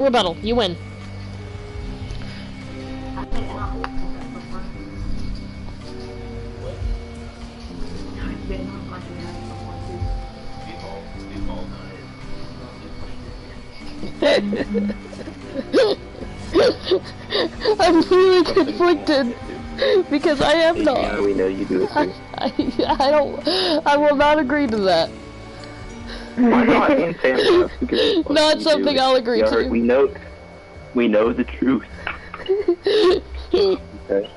Rebuttal. You win. I'm really conflicted because I am not. Yeah, we know you do it too. I will not agree to that. Why not? Not something I'll agree to. We know the truth. Okay.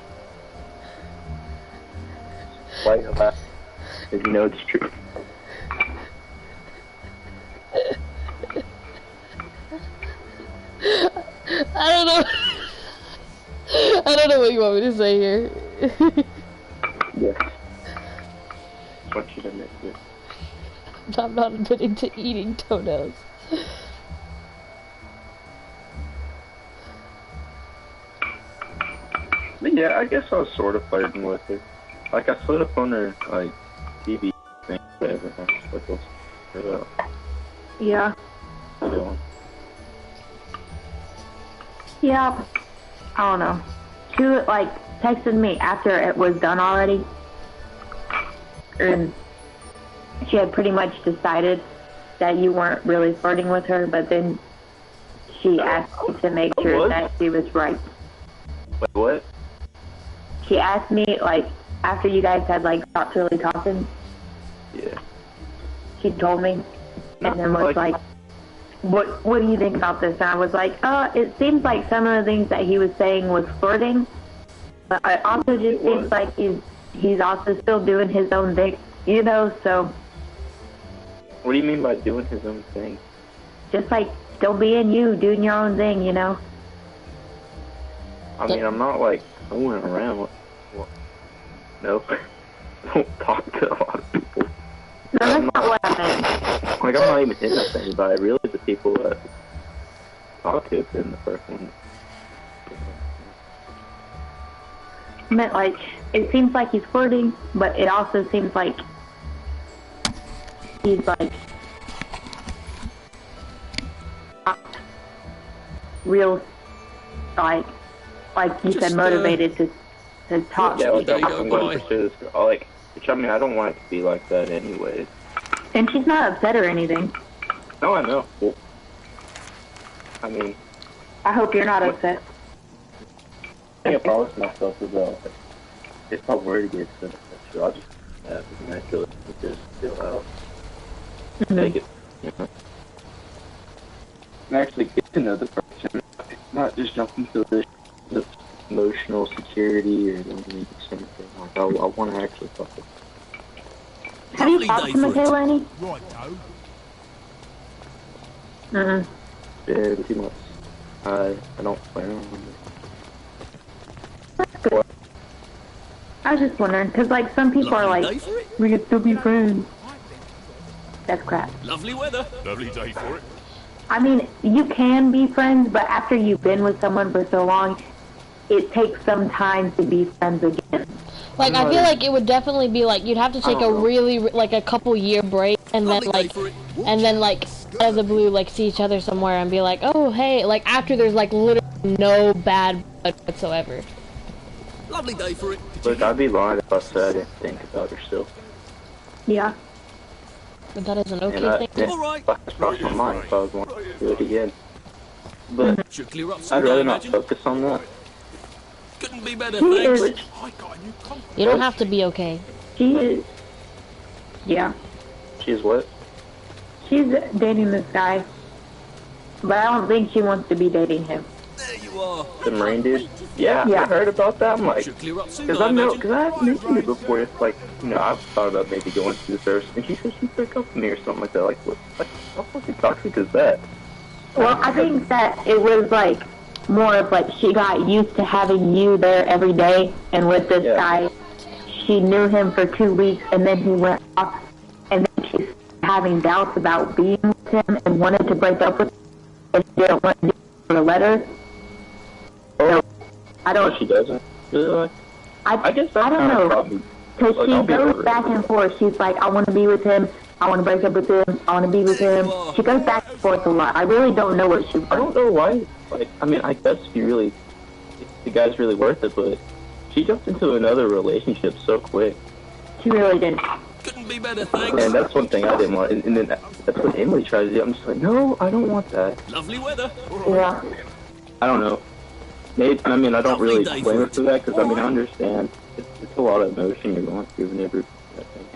Why you laugh? Because you know it's true. I don't know. I don't know what you want me to say here. Yes. I want you to admit it. I'm not admitting to eating toenails. But yeah, I guess I was sort of flirting with her. Like, I slid up on her, like, TV thing, whatever. I was like, what's yeah. doing? Yeah. I don't know. She, like, texted me after it was done already. And she had pretty much decided that you weren't really flirting with her, but then she asked me to make sure that she was right. Wait, what? She asked me, like, after you guys had, like, stopped really talking. Yeah. She told me, and then was like, what do you think about this? And I was like, it seems like some of the things that he was saying was flirting, but it also just seems like he's also still doing his own thing, you know, so. What do you mean by doing his own thing? Just like, still being you, doing your own thing, you know? I mean, I'm not, like, going around. No. Don't talk to a lot of people. No, that's not what I meant. Like, I'm not even hitting up anybody. Really, the people that talk to have been the first one. I meant, like, it seems like he's flirting, but it also seems like he's, like, not real, like you said, motivated to talk. Yeah, like, I'm going to pursue this girl. Like, which, I mean, I don't want it to be like that anyways. And she's not upset or anything. No, I know. Well, I mean... I hope you're not upset. I promise myself as well. If I were to get upset, I'll just naturally just chill out. Take it, you know. And actually get to know the person. Not just jump into this emotional security or something. Like, I want to actually fuck it. Have you talked to Michaela any? Right, Yeah, too much. I don't plan on it. I was just wondering, because, like, some people are like, we can still be friends. That's crap. Lovely weather. Lovely day for it. I mean, you can be friends, but after you've been with someone for so long, it takes some time to be friends again. Like, I feel like it would definitely be like, you'd have to take a really, like, a couple year break, and then, like, out of the blue, like, see each other somewhere and be like, oh, hey, like, after there's, like, literally no bad blood whatsoever. Lovely day for it. Look, I'd be lying if I said I didn't think about her still. Yeah. But that is an okay thing. Alright. That's crossed my mind if I was wanting to do it again. But I'd rather not focus on that. Couldn't be better, She thanks. is. You don't have to be okay. She is. Yeah. She's what? She's dating this guy, but I don't think she wants to be dating him. There you are. The Marine dude? Yeah, I heard about that. I'm like, because I have mentioned it before. It's like, you know, I've thought about maybe going to the service, and she said she'd break up with me or something like that. Like, what? Like, how fucking toxic is that? Well, I think that it was like more of like she got used to having you there every day, and with this guy, she knew him for 2 weeks, and then he went off, and then she's having doubts about being with him and wanted to break up with him, and she didn't want to do it for a letter. So, I don't. She doesn't. Really? I guess that's I don't kind know. of probably Because she goes back and forth. She's like, I want to be with him. I want to break up with him. I want to be with him. She goes back and forth a lot. I really don't know what she wants. I don't know why. Like, I mean, I guess if the guy's really worth it, but she jumped into another relationship so quick. She really did. Couldn't be better, thanks. And that's one thing I didn't want. And then that's what Emily tried to do. I'm just like, no, I don't want that. Lovely weather. Yeah. I don't know. Maybe, I mean, I don't really blame her for that, because, I mean, I understand. It's a lot of emotion you're going through whenever that thing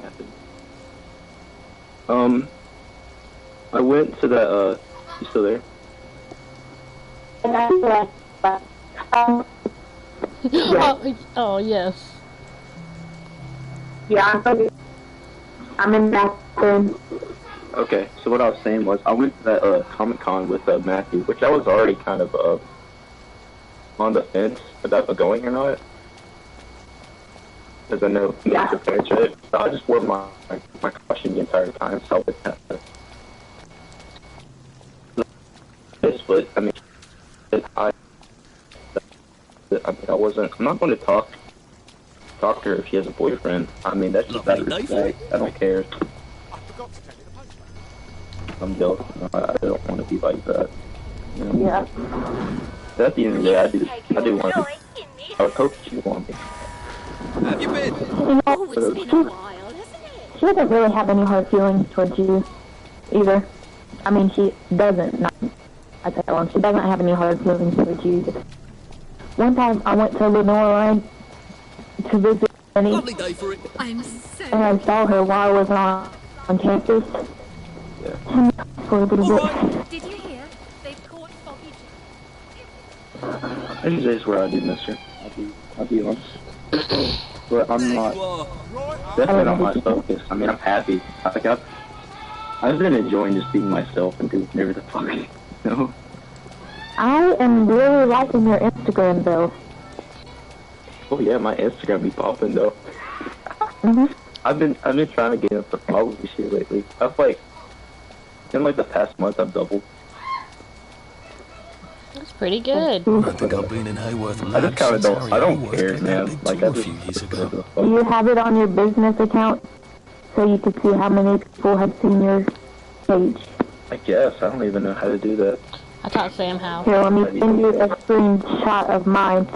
happens. I went to that, you still there? Oh, yes. Yeah, I'm in that thing. Okay, so what I was saying was, I went to that Comic-Con with Matthew, which I was already kind of on the fence about going or not. Because I know most of the parents, right? So I just wore my costume the entire time, so I would have to. But, I mean, I'm not going to talk to her if she has a boyfriend. I mean, that's just out of respect. I don't care. I'm jealous. No, I don't want to be like that. You know? Yeah. But at the end of the day, I do want to. I would hope she would want me. Have you been? Oh, it's been a while, hasn't it? She doesn't really have any hard feelings towards you, either. I mean, she doesn't. I said that wrong. She doesn't have any hard feelings towards you. One time, I went to Lenore to visit Annie, Lovely day for it. I'm so... and I saw her while I was on campus. Yeah. For a little bit. Did you hear? They've caught Foggy. There's days where I do miss her. I'll be honest. But I'm not. Definitely not my focus. I mean, I'm happy. I've been enjoying just being myself and doing whatever the fuck, you know? I am really liking your Instagram, though. Oh yeah, my Instagram be popping though. Mhm. I've been trying to get into following shit lately. In like the past month, I've doubled. That's pretty good. I think I've been in Hayworth. I just kind of don't. I don't care, man. Like I a few years just. ago. Do you have it on your business account so you can see how many people have seen your page? I guess I don't even know how to do that. I taught Sam how. Here, let me send you a screenshot of mine,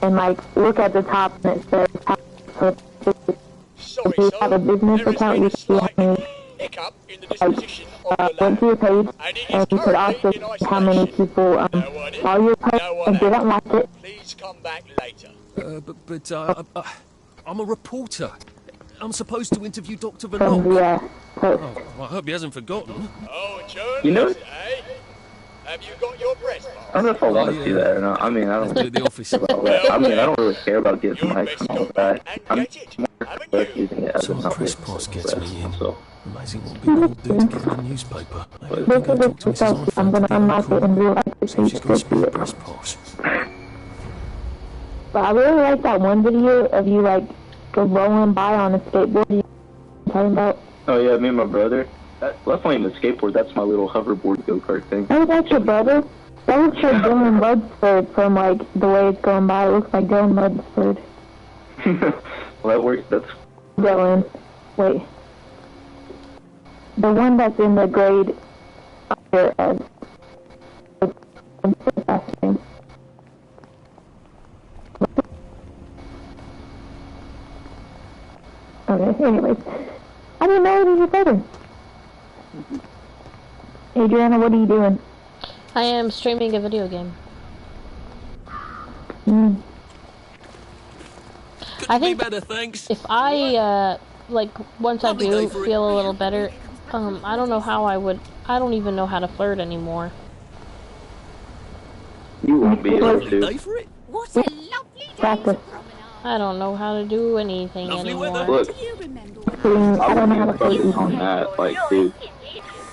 and like look at the top and it says. If you have a business account, you can see how many. Went to your page, and you could also see how many people saw your post and didn't like it. Please come back later. I'm a reporter. I'm supposed to interview Dr. From Vanock. the post. Oh, well, I hope he hasn't forgotten. Oh, journalist, You know- eh? Have you got your breast I don't know if I want to see that or not. I mean, I Let's do don't. the office. About that. I mean, I don't really care about getting Your likes best and all come that. back I'm and get it, more haven't just you? using it as So a a press pass gets me in. So. Amazing what people will do to get in a newspaper. Maybe Look I at can go this talk to Mrs. yourself. I'm Onfeld gonna to get unlock her it and realize it so so you she's can got a see small it. press pass. But I really like that one video of you like go rolling by on a skateboard. You talking about? Oh yeah, me and my brother. That's not even a skateboard. That's my little hoverboard go-kart thing. Oh, that's your brother? That looks like Dylan Ludsford from like the way it's going by. It looks like Dylan Ludsford. Well, that works. That's Dylan, wait. The one that's in the grade under as fasting. Okay, anyways. I didn't know it was your brother. Adriana, what are you doing? I am streaming a video game. I think better, thanks. if I, like, once I do feel a little better, I don't know how I don't even know how to flirt anymore. you won't be able to. Day for it. What a lovely day Practice. to promenade. I don't know how to do anything Lovely anymore. weather. Look, Do you remember when I don't know how to flirt focus on either. that. Like, dude,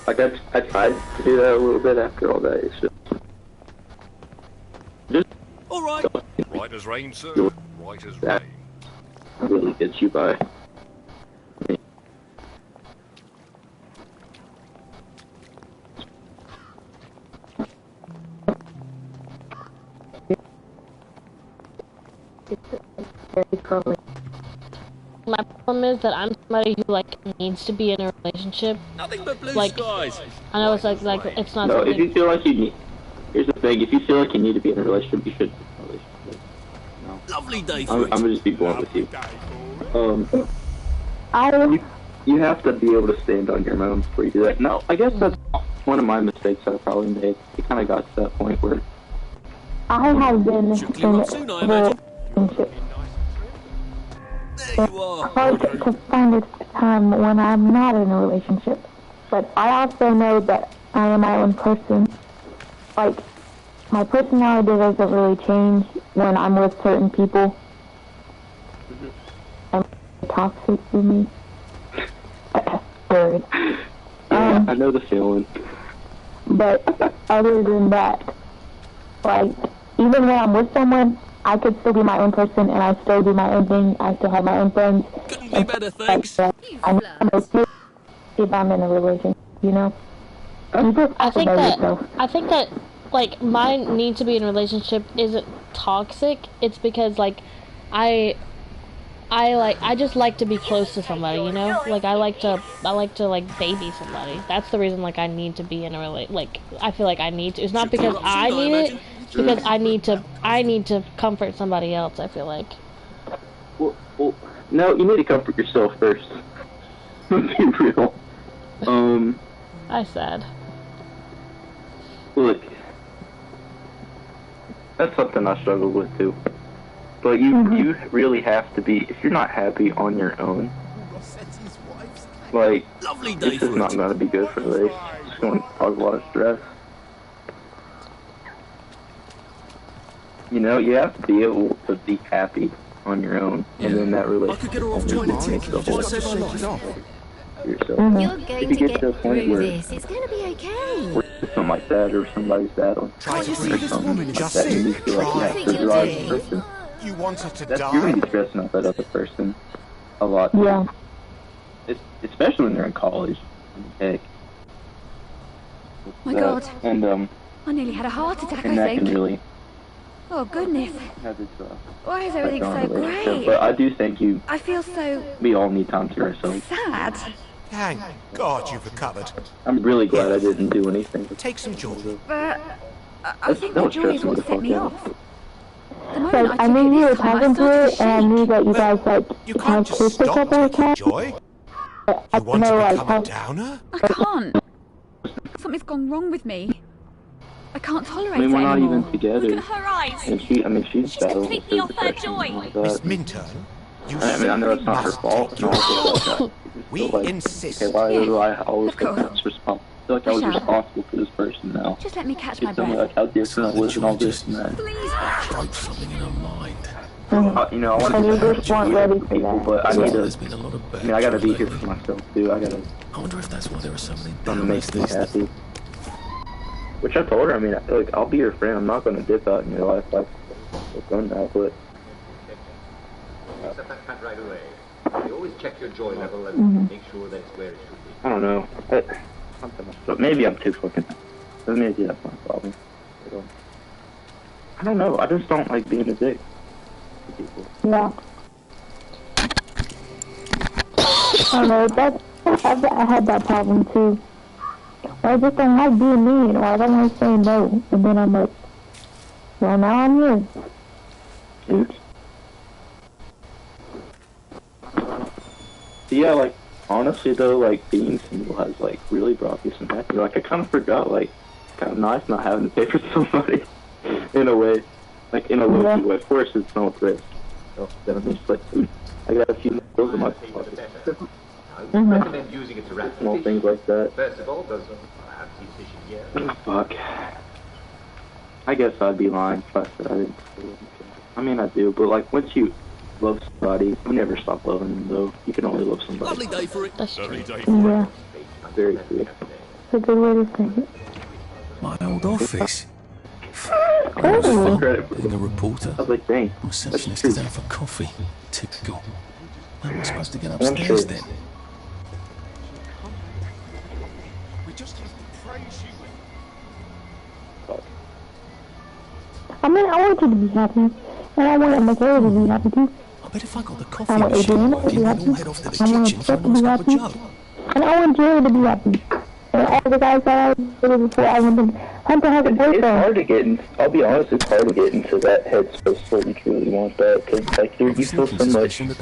like I tried to do that a little bit after all that. It's just All right. Right as rain, sir. Right as that rain. really gets you by. Very curly. my problem is that I'm somebody who like needs to be in a relationship. Nothing but blue Like, skies. I know it's like it's not No, something. if you feel like you need, here's the thing: if you feel like you need to be in a relationship, you should be in a relationship. No. Lovely day I'm for it. gonna just be blunt with you. I You have to be able to stand on your own before you do that. No, I guess that's one of my mistakes that I probably made. It kind of got to that point where have been Should clear up soon, I imagine. relationship. There you are. Hard to find a time when I'm not in a relationship. But I also know that I am my own person. Like, my personality doesn't really change when I'm with certain people. And toxic for me. Word. yeah, I know the feeling. But other than that, like, even when I'm with someone, I could still be my own person and I still do my own thing. I still have my own friends. Couldn't be better, thanks. I'm okay if I'm in a relationship, you know? I think that like my need to be in a relationship isn't toxic. It's because like I just like to be close to somebody, you know? Like I like to like baby somebody. That's the reason like I need to be in a like I feel like I need to. It's not because I need it. It's because I need to comfort somebody else, I feel like. Well, no, you need to comfort yourself first. Let's be real. I said. Look, that's something I struggle with too. But you really have to be, if you're not happy on your own, like, Lovely day this is for not it. going to be good for the race. It's going to cause a lot of stress. You know, you have to be able to be happy on your own, and then that I relationship could get her off toilet ticket. the whole Just to save my life. for yourself. You're If going you to get get to a point through where this. It's going to be okay. something like that, or somebody's dad on Try to or see this something woman like just that, and you sick. feel like you Try. have What to do you drive think the you're person. You want her to You're going to die? be stressing out that other person a lot. Yeah. Especially when they're in college. Heck. My God. And I nearly had a heart attack, and I that can think. really Oh, goodness. have its Why is effect everything on a so relationship. great? But I do think I feel so we all need time to ourselves. sad. Thank God you've recovered. I'm really glad I didn't do anything. Take some joy. But I think the Don't joy stress is me what the set fuck me out. off. The moment Like, I I took knew it you were this time, I talking to started her, to and I shake. knew that you guys, like, You kind can't of just kissed a stop couple of taking times. joy. I You want know, to like, become how a downer? I can't. Something's gone wrong with me. I can't tolerate I mean, we're it not anymore. even together. Look at her eyes. And she's battling with completely her off her depression joy. and all Miss that. Minturn, you I mean, I know simply it's not her must fault take and your all this joy. like that. We But, like, insist. okay, why do I always Of think course. that's responsible? I feel like I was I shall. responsible for this person now. Just let me catch my It's something breath. like how different I was and all this and that. Please. Broke something in her mind. You know, I want And to you just weren't ready for people, that. but I So need to. there's been a lot of bad I mean, I gotta be joy here lately. for myself too. I gotta. I wonder if that's why there are so many Something downers makes me these days. happy. Which I told her. I mean, I feel like I'll be your friend. I'm not gonna dip out in your life like I've done that, but. Set that cat right away. You always check your joy level and make sure that it's where it should be. I don't know. But maybe I'm too fucking. Maybe that's my problem. I don't know. I just don't like being a dick to people. Yeah. I don't know, I had that problem too. I just don't like being mean, or I don't like saying no. And then I'm like, well, now I'm here. Oops. Yeah, like, honestly though, like, being single has, like, really brought me some happiness. Like, I kind of forgot, like, it's kind of nice not having to pay for somebody, in a way. Like, in a low-key way. Of course, it's no risk. So, then I'm just like, I got a few bills in my pocket. I would recommend using it to wrap Small fish. things like that. First of all, those perhaps these fish in here. Fuck. I guess I'd be lying if I said I didn't. I mean, I do, but, like, once you love somebody, you never stop loving them, though. You can only love somebody. Lovely day for it. That's true. Lovely day for it. Yeah, Very true. it's a good way to say it. My old office. Oh, Credit for Being a reporter. I was like, dang. My That's receptionist true. is out for coffee. Typical. How am I supposed to get I'm sure. upstairs then? We just have to pray she will. I mean, I want you to be happy, and I want Michaela to be happy too. I Bet if I got the coffee machine working, we'd all head off to the kitchen for a nice cup of joe. And I want Jerry to be happy. And all the guys that I did before, I want them. Hunter has a boyfriend. It's hard to get in. I'll be honest, it's hard to get into that headspace where you truly want that, because like you feel so much mixed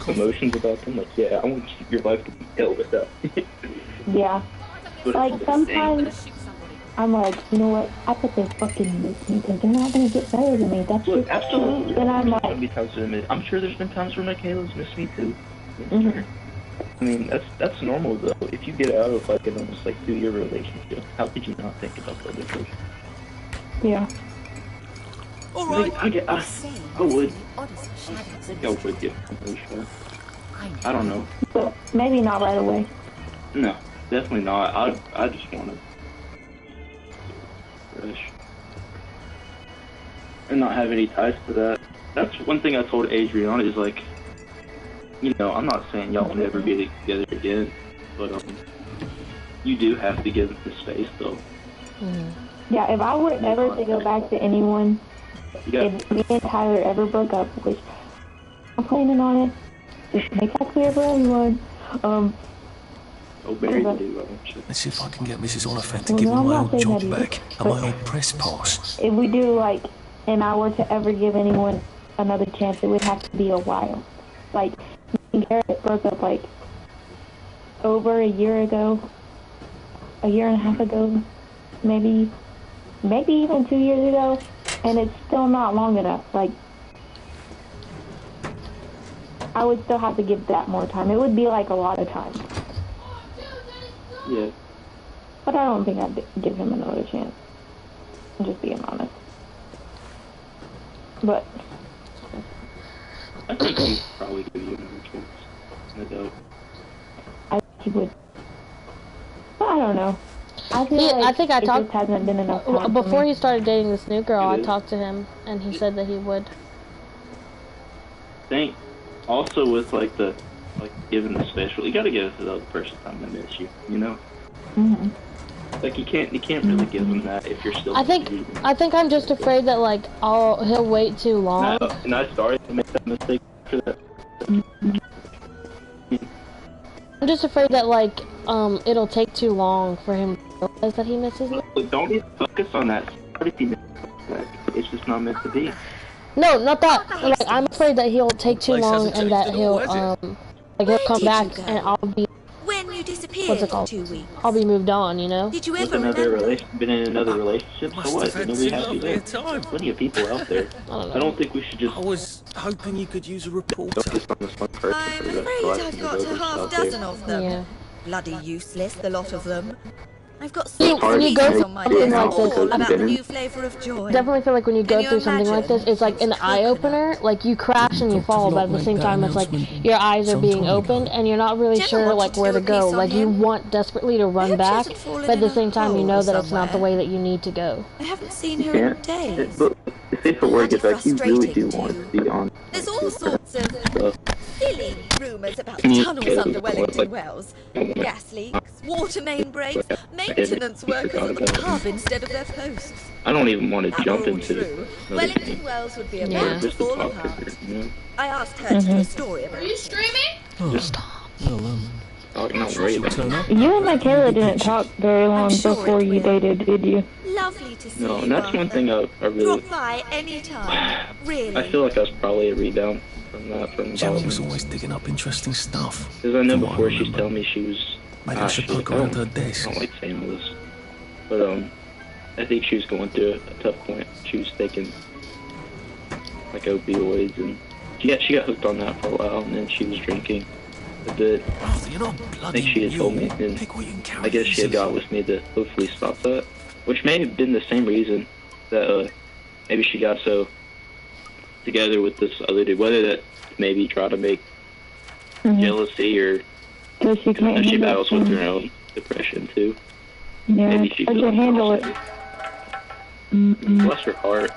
emotions about them. Like, yeah, I want your life to be hell with that. Yeah. Like sometimes I'm like, you know what? I bet they fucking miss me because they're not gonna get better than me. That's Look, just absolutely. And I'm like, I'm sure there's been times where Michaela's missed me too. Mm-hmm. I mean, that's normal though. If you get out of like an almost like 2-year relationship, how could you not think about the other person? Yeah. All right. I would. I think I would get emotional. I don't know. But maybe not right away. No, definitely not. I just want to fresh and not have any ties to that. That's one thing I told Adriana is like, you know, I'm not saying y'all will never get together again, but you do have to give them the space though. Mm-hmm. Yeah, if I were ever to go back to anyone, if me and Tyler ever broke up, which I'm planning on it, just make that clear for everyone. Let's see if I can get Mrs. Oliphant to give me my old job back and my old press pass. If we do, like, and I were to ever give anyone another chance, it would have to be a while. Like, me and Garrett broke up, like, over a year ago, a year and a half ago, maybe even 2 years ago, and it's still not long enough. Like, I would still have to give that more time. It would be, like, a lot of time. Yeah. But I don't think I'd give him another chance. I'm just being honest. But I think he'd probably give you another chance. No doubt. I think he would. But I don't know. I feel like I think I talked. Just hasn't been enough time before he started dating this new girl. I talked to him, and he said that he would. Think also with like giving the special, you gotta give it to the other person time to miss you. You know. Mm-hmm. Like you can't really give them that if you're still. I think I'm just afraid that like he'll wait too long. No, and I started to make that mistake after that. I'm just afraid that like it'll take too long for him to realize that he misses me. Don't even focus on that. It's just not meant to be. No, not that. Like I'm afraid that he'll take too long and that he'll come back and I'll be. When you disappeared What's it called? 2 weeks. I'll be moved on, you know? Did you ever remember? Been in another relationship, so what? Nobody happy there. Plenty of people out there. I don't think we should just. I was hoping you could use a reporter. Focus on this one person. I'm afraid I've got a half dozen of them. Yeah. Bloody useless, the lot of them. I've got When you go through on my something desk like this, all about the new flavour of joy. Definitely feel like when you go through something like this, it's like an eye-opener. Like you crash and you fall, but at the same time, it's like your eyes are being opened and you're not really sure like where to go. Like you want desperately to run back, but at the same time, you know that it's not the way that you need to go. I haven't seen her in days. But the thing for work is like you really do want to be on. There's all sorts of silly rumours about tunnels under Wellington Wells, gas leaks, water main breaks, maintenance workers at the pub instead of their posts. I don't even want to jump into it. Wellington Wells would be about to fall apart. I asked her to do a story about it. Are you streaming? Just stop. You and Michaela didn't talk very long before you dated, did you? Lovely to see No, you. and that's one thing I really. Drop by anytime. Really. I feel like I was probably a rebound from that. Gemma was always digging up interesting stuff. Because I know before she's telling me she was. Maybe I should poke around her desk. I don't like saying all this, but I think she was going through a tough point. She was taking like opioids, and she got hooked on that for a while, and then she was drinking a bit. I think she had told me, and I guess she had got with me to hopefully stop that, which may have been the same reason that maybe she got so together with this other dude, whether that maybe try to make jealousy or she battles with her own depression too. Yeah, maybe she can handle it. Bless her heart.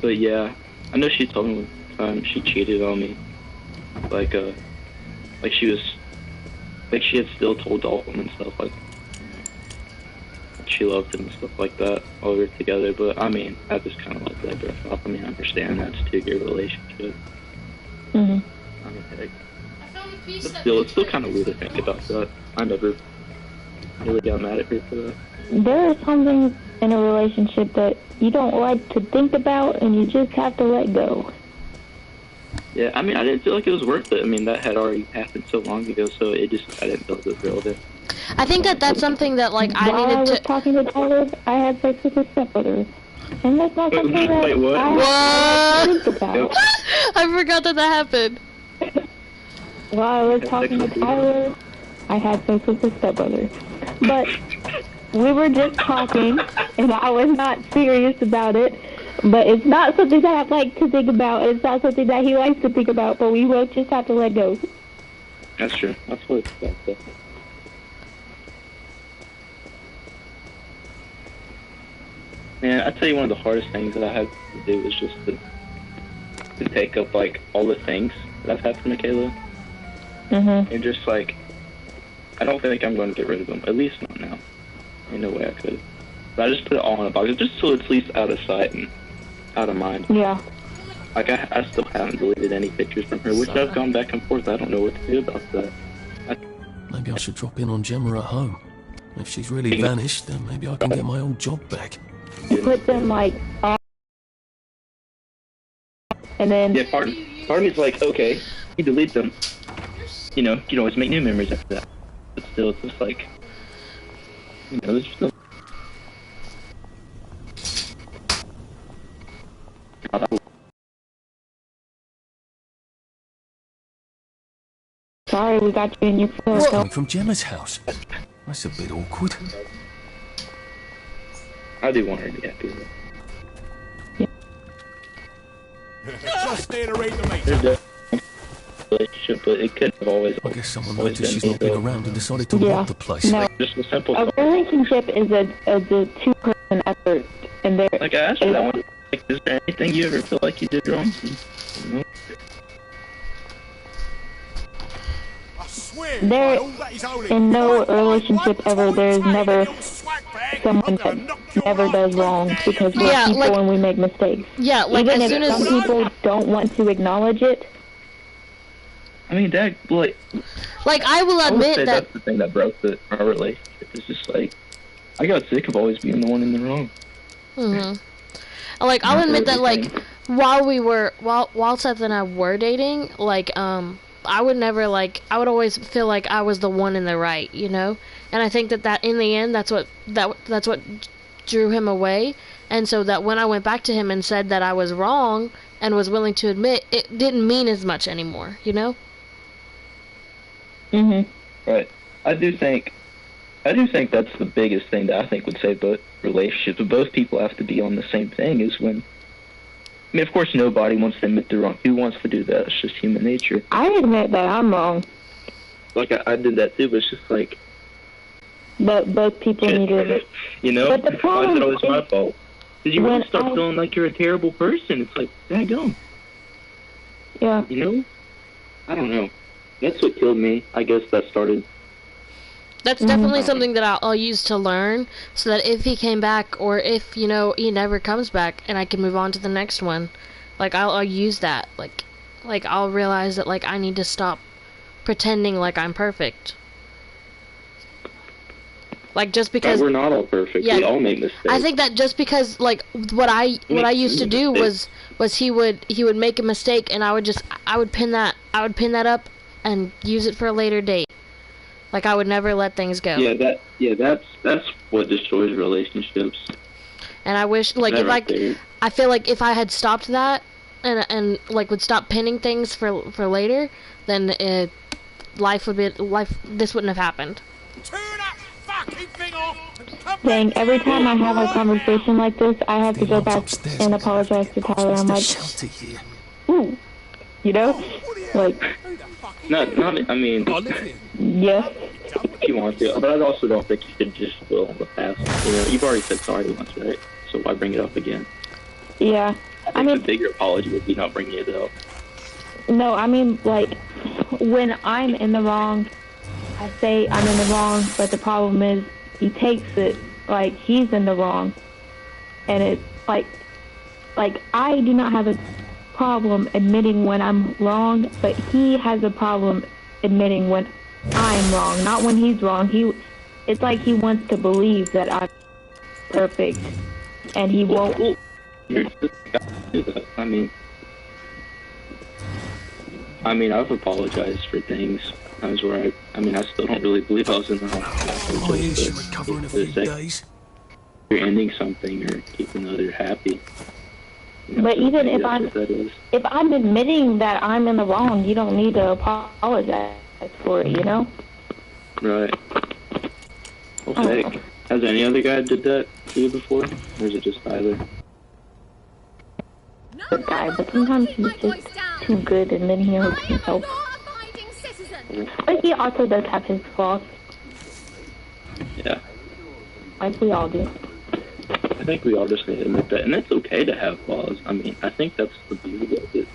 But yeah, I know she told me one time she cheated on me. Like she was, like she had still told Dalton and stuff like. she loved him and stuff like that while we were together. But I mean, I just kind of like let her off. I mean, I understand that's a 2-year relationship. I mean, like, it's still kind of weird to think about that. I never really got mad at her for that. There are some things in a relationship that you don't like to think about, and you just have to let go. Yeah, I mean, I didn't feel like it was worth it. I mean, that had already happened so long ago, so I didn't feel it was relevant. I think that's something that, like, While I was talking to Tyler, I had sex with his stepbrother. And that's not something that I think about. I forgot that happened. While I was talking to Tyler, I had sex with his stepbrother. But we were just talking, and I was not serious about it. But it's not something that I like to think about. It's not something that he likes to think about, but we will just have to let go. That's true. That's what it's about. Man, I tell you, one of the hardest things that I had to do was just to take up, like, all the things that I've had for Michaela. And just, like, I don't think I'm going to get rid of them. At least not now. Ain't no way I could. But I just put it all in a box, just so it's at least out of sight and out of mind. Yeah. Like, I still haven't deleted any pictures from her, which I've gone back and forth. I don't know what to do about that. Maybe I should drop in on Gemma at home. If she's really vanished, then maybe I can get my old job back. Put them, like, on, and then... Yeah, part of me's like, okay, you delete them. You know, you can always make new memories after that. But still, it's just like, you know, there's just no... Sorry, we got you in your phone. Coming from Gemma's house. That's a bit awkward. I do want her to be happy though. Yeah. Just there to read the meter. There's a relationship, but it could have always... I guess someone noticed she's not been around and decided to rob the place. No. Just a simple... A relationship is a two-person effort, and there... Like, I asked you that one. Like, is there anything you ever feel like you did wrong? No. There, in no relationship ever, there's never someone that never does wrong, because we're people and we make mistakes. Yeah, like, even as soon if as some people don't want to acknowledge it. I mean, that, like I will admit that that's the thing that broke our relationship. It's just like, I got sick of always being the one in the wrong. Like, I'll admit that, like, while Seth and I were dating, like, I would never, like, I would always feel like I was the one in the right, you know? And I think that in the end, that's what drew him away. And so that when I went back to him and said that I was wrong and was willing to admit, it didn't mean as much anymore, you know? Right. I do think that's the biggest thing that I think would save both relationships. But both people have to be on the same thing, is when... I mean, of course, nobody wants to admit they're wrong. Who wants to do that? It's just human nature. I admit that I'm wrong. Like, I did that too, but it's just like... But both people need to... You know? But the problem why is it always my fault? Because you want to start I... feeling like you're a terrible person. It's like, daggone. Yeah. You know? I don't know. That's what killed me. I guess that started... That's definitely something that I'll use to learn, so that if he came back, or if, you know, he never comes back, and I can move on to the next one, like, I'll use that, like, I'll realize that, like, I need to stop pretending like I'm perfect. Like, just because... But we're not all perfect. Yeah, we all make mistakes. I think that just because, like, what I used to do was he would make a mistake, and I would pin that up and use it for a later date. Like, I would never let things go. That's what destroys relationships. And I wish, like, I feel like if I had stopped that, and like, would stop pinning things for later, then this wouldn't have happened. Turn that fucking thing off and come Dang, every time I have a conversation like this, I have to go back and apologize to Tyler. I'm like, ooh, you know? Like... I mean... Yeah. If you want to, but I also don't think you should just dwell on the past. You know, you've already said sorry once, right? So why bring it up again? Yeah. I mean, the bigger apology would be not bringing it up. No, I mean, like, when I'm in the wrong, I say I'm in the wrong, but the problem is, he takes it like he's in the wrong, and it's like I do not have a problem admitting when I'm wrong, but he has a problem admitting when I'm wrong, not when he's wrong. It's like he wants to believe that I'm perfect, and he won't. I mean, I've apologized for things. Times where I still don't really believe I was in the hospital. Oh, you should recover in a few days. You're ending something or keeping the other happy. But even if I'm admitting that I'm in the wrong, you don't need to apologize for it, you know? Right. Okay. Has any other guy did that to you before? Or is it just Tyler? The guy, but sometimes he's just too good and then he hurts himself. But he also does have his flaws. Yeah. Like we all do. I think we all just need to admit that, and it's okay to have flaws. I mean, I think that's the beauty of it.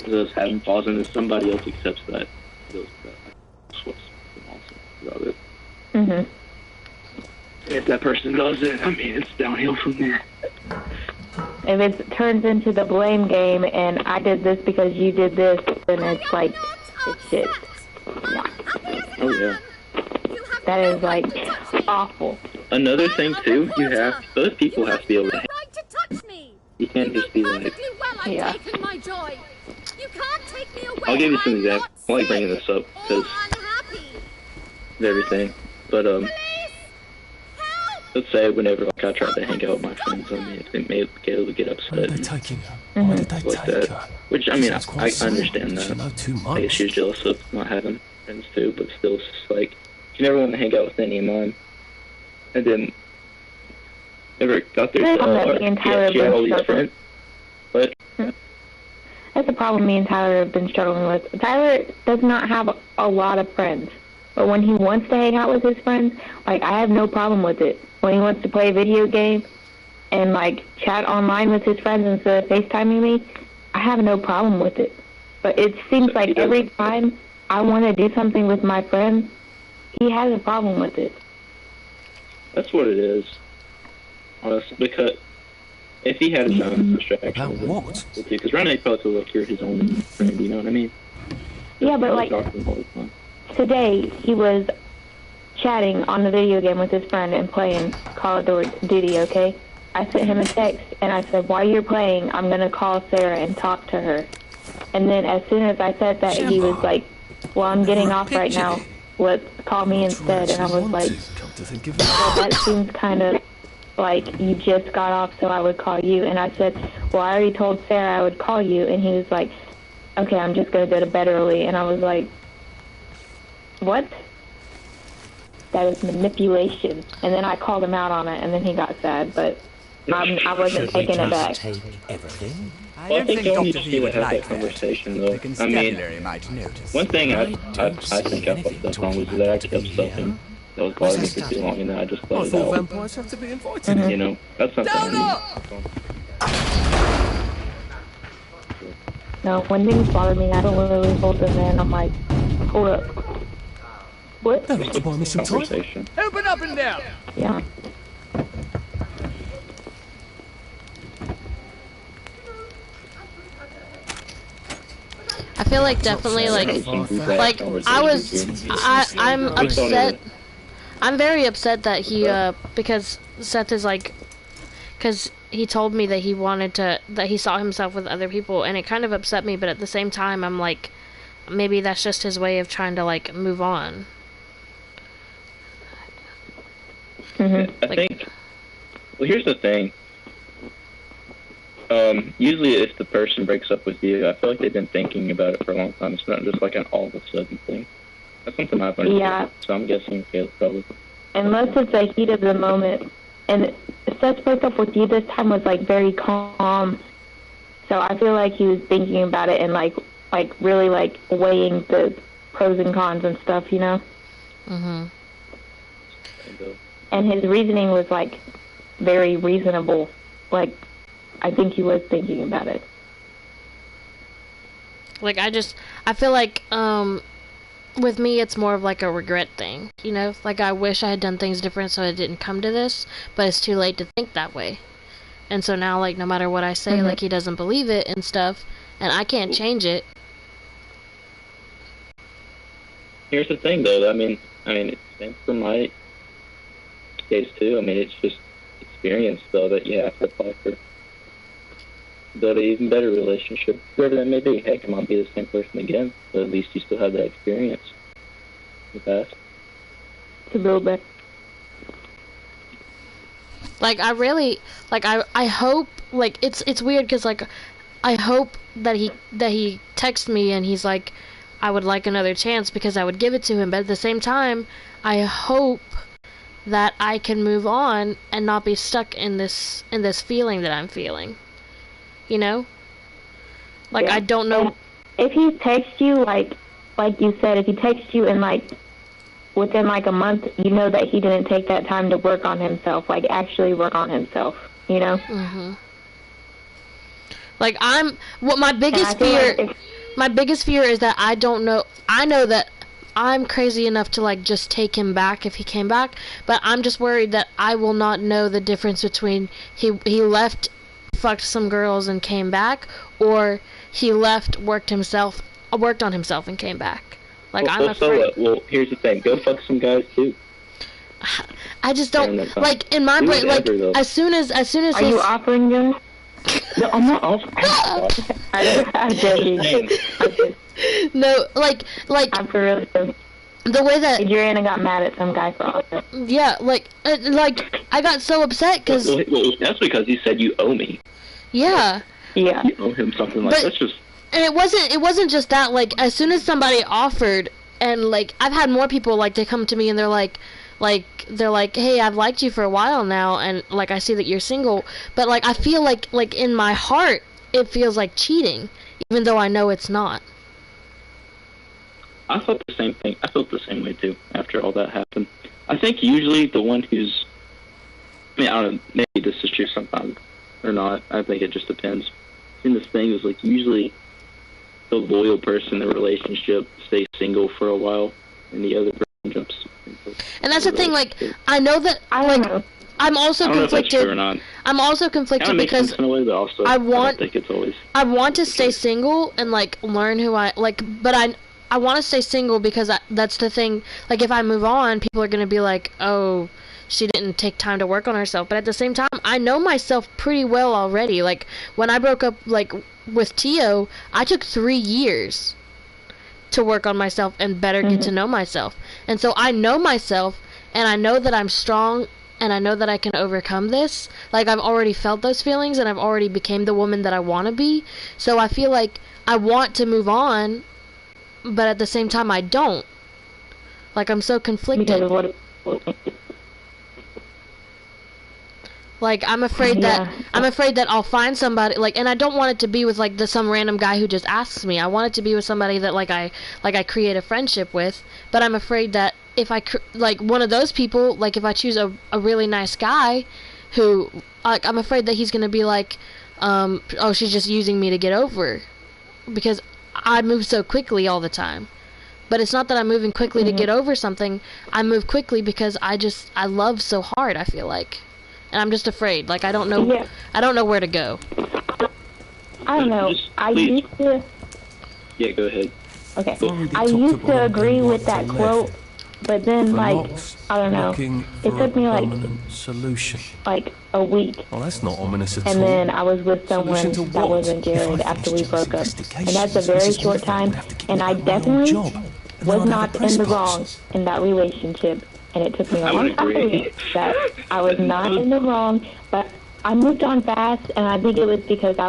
Us having flaws, and if somebody else accepts that, that's what's awesome about it. Mhm. If that person does it, I mean, it's downhill from there. If it turns into the blame game, and I did this because you did this, then it's like, it's shit. Yeah. Oh yeah. That is like awful. Another thing too, those people have to be able to you can't just be like, yeah. I'll give you some examples. I like bringing this up because of everything. But let's say whenever I tried to hang out with my friends, it made Caleb get upset. Why did they take him? Why did they take her? Which, I mean, I understand that. I guess she's jealous of not having friends too, but still, it's just like, she never wanted to hang out with any of mine. And then, never got there, she had all these friends. But that's the problem me and Tyler have been struggling with. Tyler does not have a lot of friends. But when he wants to hang out with his friends, like, I have no problem with it. When he wants to play a video game and, like, chat online with his friends instead of FaceTiming me, I have no problem with it. But it seems like every time I want to do something with my friends, he has a problem with it. That's what it is. Honestly, because if he had his own distractions, because right now he probably feels like you're his only friend, you know what I mean? Yeah, but like, today he was chatting on the video game with his friend and playing Call of Duty, okay? I sent him a text and I said, while you're playing, I'm going to call Sarah and talk to her. And then as soon as I said that, he was like, well, I'm getting off right now. Let's call me instead. And I was like, well, that seems kind of like you just got off, so I would call you. And I said, well, I already told Sarah I would call you. And he was like, okay, I'm just going to go to bed early. And I was like, what? That is manipulation. And then I called him out on it, and then he got sad, but I wasn't taking it back. Well, I think you need to have that conversation, though. I mean, one thing I think I fucked up on was that I kept something that was bothering me for too long, and then I just let it out. Vampires have to be invited. You know, that's something I need. No, when things bother me, I don't really hold them in. I'm like, hold up. What? That looks buy me some time. Open up and down! Yeah. I feel like definitely I'm upset. I'm very upset that he because Seth is like, because he told me that that he saw himself with other people, and it kind of upset me, but at the same time I'm like, maybe that's just his way of trying to like move on. I think, well, here's the thing. Usually if the person breaks up with you, I feel like they've been thinking about it for a long time. It's not just like an all of a sudden thing. That's something I've understood. Yeah. So I'm guessing Caleb probably. Unless it's the heat of the moment. And Seth's breakup with you this time was like very calm. So I feel like he was thinking about it and like really like weighing the pros and cons and stuff, you know? Mhm. And his reasoning was like very reasonable. Like, I think he was thinking about it. Like I feel like with me, it's more of like a regret thing, you know? Like, I wish I had done things different so I didn't come to this, but it's too late to think that way. And so now, like, no matter what I say, like, he doesn't believe it and stuff, and I can't change it. Here's the thing, though. I mean, it's same for my case, too. I mean, it's just experience, though, that you have to apply for. Build an even better relationship, whoever that may be. Heck, it might be the same person again, but at least you still have that experience in the past. To build back. Like, I really, like, I hope, like, it's weird, because, like, I hope that he texts me and he's like, I would like another chance, because I would give it to him, but at the same time, I hope that I can move on and not be stuck in this feeling that I'm feeling. You know? Like, I don't know. If he texts you, like you said, if he texts you and, like, within, like, a month, you know that he didn't take that time to work on himself, like, actually work on himself, you know? Like, my biggest fear is that I don't know, I know that I'm crazy enough to, like, just take him back if he came back, but I'm just worried that I will not know the difference between he left, fucked some girls and came back, or he left, worked on himself and came back. Like, well, I'm afraid. Well, here's the thing. Go fuck some guys too. I just don't, like, in my brain, like, as soon as Are you offering him? No, I'm not offering. I'm joking. No, like. I'm for real. The way that Adriana got mad at some guy for all that. Yeah, like I got so upset because. Well, that's because he said you owe me. Yeah. Yeah. You owe him something like that's just. And it wasn't just that. Like, as soon as somebody offered, and like I've had more people, like, they come to me and they're like, hey, I've liked you for a while now, and like I see that you're single, but like I feel like in my heart it feels like cheating, even though I know it's not. I felt the same thing. I felt the same way too after all that happened. I think usually the one who's, I mean, I don't know, maybe this is true sometimes or not. I think it just depends. And this thing is like usually the loyal person in the relationship stays single for a while, and the other person jumps. And that's the thing. Like, I know that. I'm also conflicted. I'm also conflicted because I want to stay single and like learn who I like, but I want to stay single because that's the thing. Like, if I move on, people are going to be like, oh, she didn't take time to work on herself. But at the same time, I know myself pretty well already. Like, when I broke up, like, with Tio, I took 3 years to work on myself and better get to know myself. And so I know myself, and I know that I'm strong, and I know that I can overcome this. Like, I've already felt those feelings, and I've already became the woman that I want to be. So I feel like I want to move on, but at the same time I don't. Like, I'm so conflicted. Like, I'm afraid that I'll find somebody, like, and I don't want it to be with like some random guy who just asks me. I want it to be with somebody that I create a friendship with. But I'm afraid that if I like one of those people, like if I choose a really nice guy who, like, I'm afraid that he's gonna be like, oh, she's just using me to get over, because I move so quickly all the time. But it's not that I'm moving quickly to get over something. I move quickly because I love so hard, I feel like. And I'm just afraid. Like, I don't know where to go. I don't know. I used to... Yeah, go ahead. Okay. I used to agree with that quote, but then, like, I don't know. It took me, like a week. Well, that's not ominous at all. And then I was with someone that wasn't Jared after we broke up. And that's a very short time. And I definitely was not in the wrong in that relationship. And it took me a long time to believe that I was not in the wrong. But I moved on fast, and I think it was because I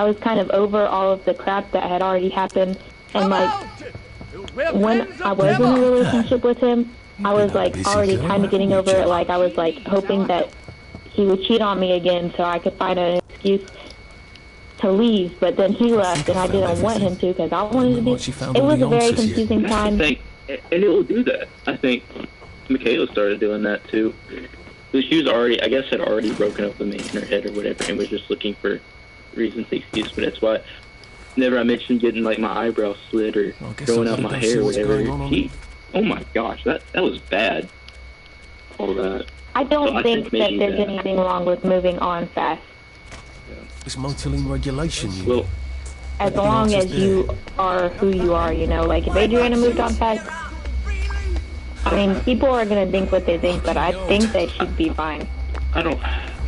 was kind of over all of the crap that had already happened. And, like, when I was in a relationship with him, I was, like, already kind of getting over it. Like, I was, like, hoping that he would cheat on me again so I could find an excuse to leave. But then he left, and I didn't want him to because I wanted to be... It was a very confusing time. And it will do that. I think Michaela started doing that, too. Because she was already, I guess, had already broken up with me in her head or whatever, and was just looking for reasons to excuse. But that's why whenever I mentioned getting like my eyebrows slit or growing out my hair or whatever, oh my gosh, that was bad. All that. I don't think that there's anything wrong with moving on fast. It's motoline regulation, you well, as long as you are who you are, you know. Like, if Adriana moved on fast, I mean, people are going to think what they think, but I think that she'd be fine. I don't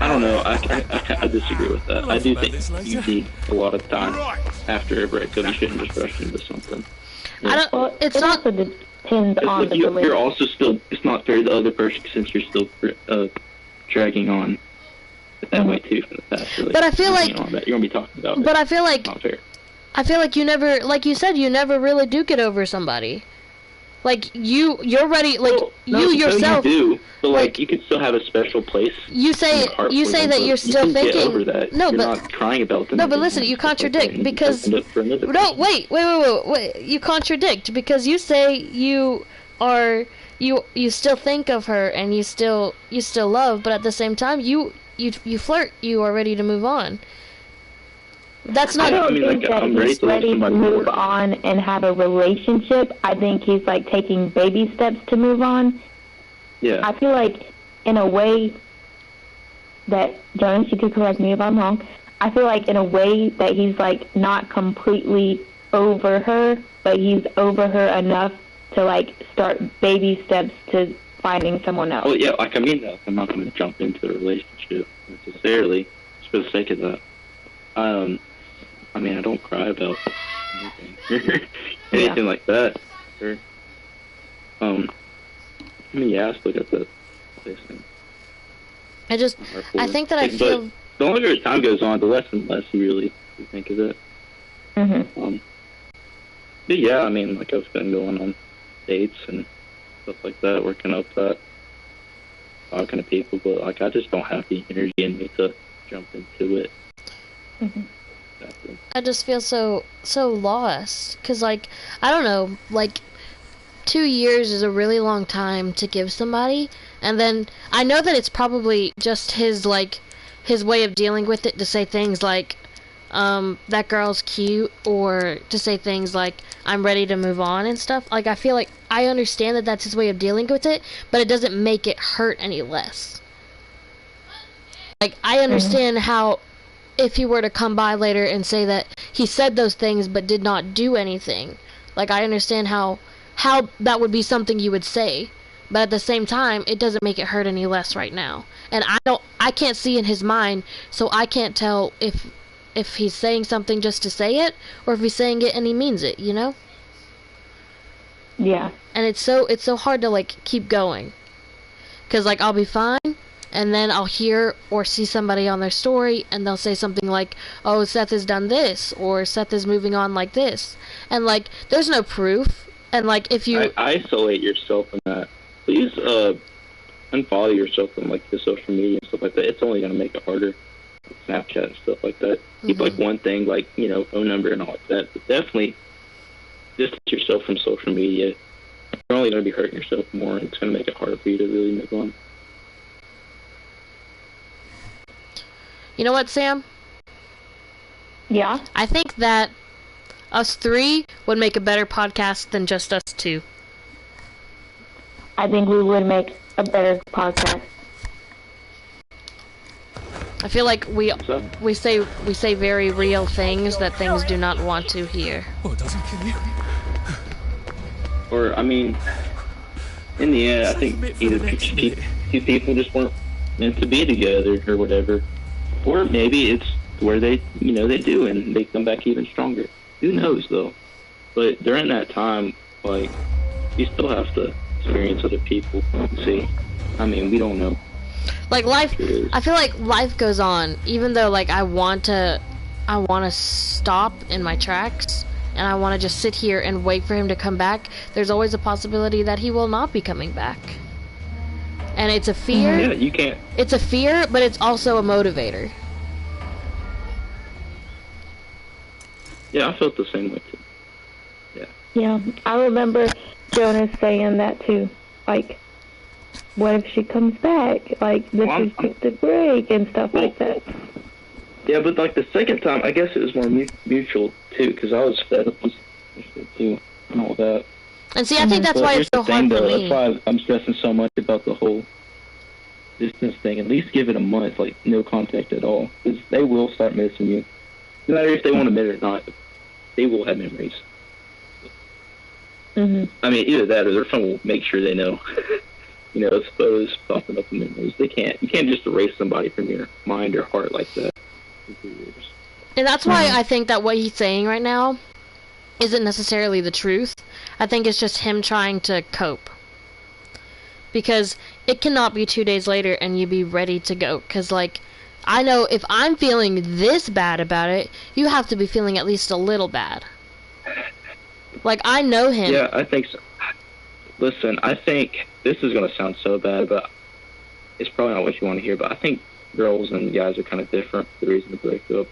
know. I disagree with that. I do think you need a lot of time after a breakup. You shouldn't just rush into something. Yeah. I don't. Well, it also depends on the you're also still. It's not fair to the other person since you're still dragging on that way too from the past. Really. But I feel like you're gonna be talking about. But I feel like it's not fair. I feel like you never, like you said, you never really do get over somebody. Like you're ready. Like you yourself. You do, but like you can still have a special place. You say that you're still thinking. Get over that. No, you're but not crying about them. No, but listen, you contradict because no, wait. You contradict because you say you still think of her and you still love, but at the same time you flirt. You are ready to move on. That's not. I don't think that he's ready to move on and have a relationship. I think he's like taking baby steps to move on. Yeah. I feel like in a way that, Jonas, you could correct me if I'm wrong. I feel like in a way that he's like not completely over her, but he's over her enough to like start baby steps to finding someone else. Oh yeah, like I mean that. I'm not going to jump into a relationship necessarily just for the sake of that. I mean, I don't cry about anything like that. Sure. I mean, yeah, I still got the thing. I think that I feel. The longer time goes on, the less and less you really think of it. Mm-hmm. But yeah, I mean, like I've been going on dates and stuff like that, working up that, talking to people, but like I just don't have the energy in me to jump into it. Mm-hmm. I just feel so lost, cause like I don't know, like 2 years is a really long time to give somebody, and then I know that it's probably just his way of dealing with it to say things like that girl's cute, or to say things like I'm ready to move on and stuff. Like I feel like I understand that that's his way of dealing with it, but it doesn't make it hurt any less. Like I understand how if he were to come by later and say that he said those things but did not do anything, like I understand how that would be something you would say, but at the same time it doesn't make it hurt any less right now. And I can't see in his mind, so I can't tell if he's saying something just to say it or if he's saying it and he means it, you know? Yeah. And it's so hard to like keep going, cuz like I'll be fine, and then I'll hear or see somebody on their story and they'll say something like, oh, Seth has done this, or Seth is moving on like this, and like there's no proof. And like if you isolate yourself from that, please unfollow yourself from like the social media and stuff like that. It's only going to make it harder. Snapchat and stuff like that. Keep like one thing, like, you know, phone number and all like that, but definitely distance yourself from social media. You're only going to be hurting yourself more, and it's going to make it harder for you to really move on. You know what, Sam? Yeah? I think that us three would make a better podcast than just us two. I think we would make a better podcast. I feel like we say very real things that things do not want to hear. Oh, it doesn't kill you. Or, I mean, in the end, I think either two people just weren't meant to be together or whatever. Or maybe it's where they do, and they come back even stronger. Who knows, though? But during that time, like, you still have to experience other people. See, I mean, we don't know. Like life, I feel like life goes on, even though like I want to stop in my tracks, and I want to just sit here and wait for him to come back. There's always a possibility that he will not be coming back. And it's a fear. Yeah, you can't. It's a fear, but it's also a motivator. Yeah, I felt the same way too. Yeah. Yeah, I remember Jonas saying that too. Like, what if she comes back? Like, this is just a break and stuff like that. Yeah, but like the second time, I guess it was more mutual too, because I was fed up with it too and all that. And see, I think that's why it's so hard for me. That's why I'm stressing so much about the whole distance thing. At least give it a month, like no contact at all, because they will start missing you. No matter if they want to admit it or not, they will have memories. I mean, either that or their phone will make sure they know. You know, it's photos popping up in memories. You can't just erase somebody from your mind or heart like that. And that's why I think that what he's saying right now isn't necessarily the truth. I think it's just him trying to cope. Because it cannot be 2 days later and you be ready to go. Because, like, I know if I'm feeling this bad about it, you have to be feeling at least a little bad. Like, I know him. Yeah, I think so. Listen, I think this is going to sound so bad, but it's probably not what you want to hear, but I think girls and guys are kind of different for the reason to break up.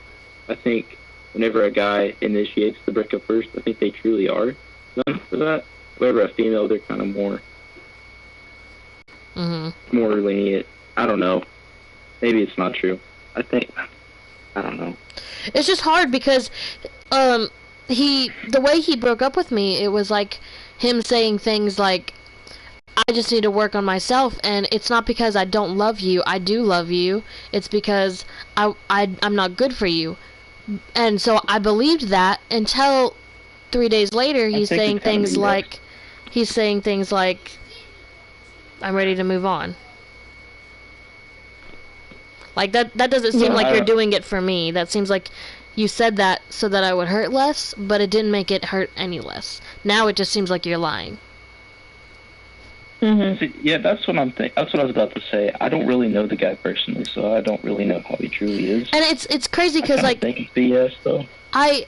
I think whenever a guy initiates the breakup first, I think they truly are done for that. Whenever a female, they're kind of more lenient. I don't know. Maybe it's not true. I don't know. It's just hard because the way he broke up with me, it was like him saying things like, I just need to work on myself, and it's not because I don't love you. I do love you. It's because I'm not good for you. And so I believed that until 3 days later he's saying things like, I'm ready to move on. Like, that doesn't seem like you're doing it for me. That seems like you said that so that I would hurt less, but it didn't make it hurt any less. Now it just seems like you're lying. See, yeah, that's what that's what I was about to say. I don't really know the guy personally, so I don't really know how he truly is. And it's crazy because, like, I think it's BS though. I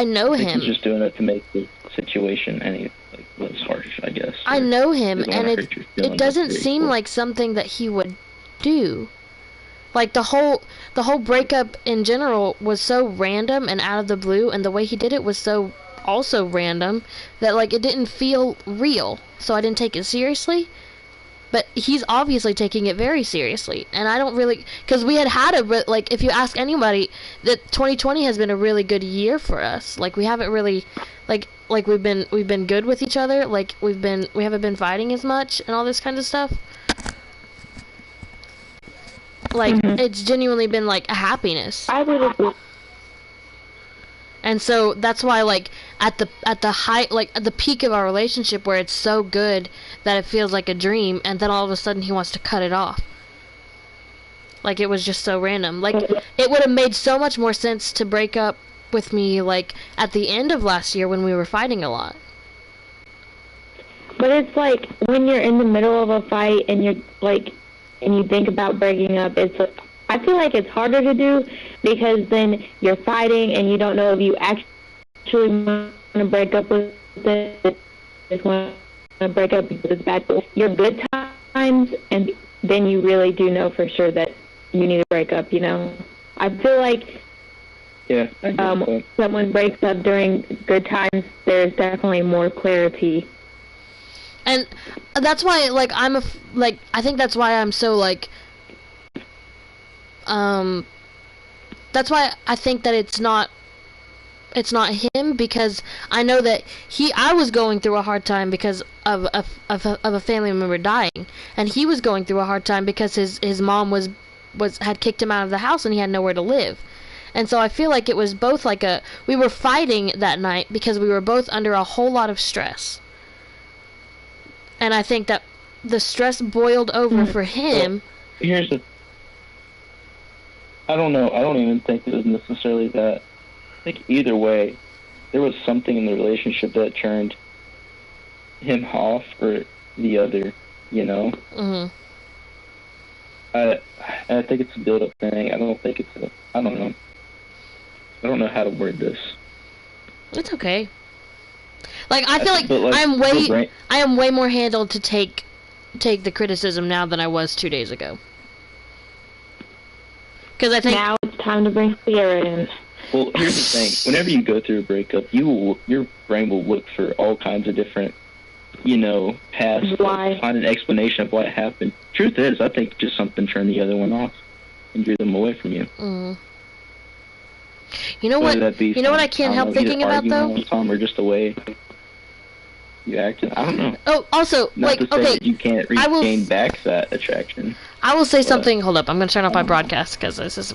know him. He's just doing it to make the situation less harsh, I guess. I know him, and it doesn't seem like something that he would do. Like, the whole breakup in general was so random and out of the blue, and the way he did it was so also random that, like, it didn't feel real. So I didn't take it seriously. But he's obviously taking it very seriously, and I don't really, because we had like, if you ask anybody, that 2020 has been a really good year for us. Like, we haven't really, like we've been good with each other. Like, we haven't been fighting as much and all this kind of stuff. Like, it's genuinely been, like, a happiness. I would agree. And so that's why, like, at the height, like, at the peak of our relationship, where it's so good that it feels like a dream, and then all of a sudden he wants to cut it off. Like, it was just so random. Like, it would have made so much more sense to break up with me, like, at the end of last year when we were fighting a lot. But it's like, when you're in the middle of a fight and you're, like, and you think about breaking up, I feel like it's harder to do because then you're fighting and you don't know if you actually want to break up with it. Just want to break up because it's bad. Your good times, and then you really do know for sure that you need to break up, you know? I feel like someone breaks up during good times, there's definitely more clarity. And that's why, like, I think that's why I'm so, like, that's why I think that it's not him, because I know that I was going through a hard time because of a family member dying, and he was going through a hard time because his mom had kicked him out of the house and he had nowhere to live. And so I feel like it was both like we were fighting that night because we were both under a whole lot of stress. And I think that the stress boiled over for him. Here's I don't know. I don't even think it was necessarily that. I think either way, there was something in the relationship that turned him off or the other, you know? I think it's a build-up thing. I don't know. I don't know how to word this. It's okay. Like, I feel like I am way more handled to take the criticism now than I was 2 days ago. Because I think now it's time to bring Sierra in. Well, here's the thing. Whenever you go through a breakup, your brain will look for all kinds of different, paths to find an explanation of what happened. Truth is, I think just something turned the other one off and drew them away from you. You know what? Whether that be You know what I can't help thinking about though? Or just the way you acting. I don't know. Oh, also, Not like, to say okay, that you can't regain back that attraction. I will say something. Hold up, I'm gonna turn off my broadcast because this is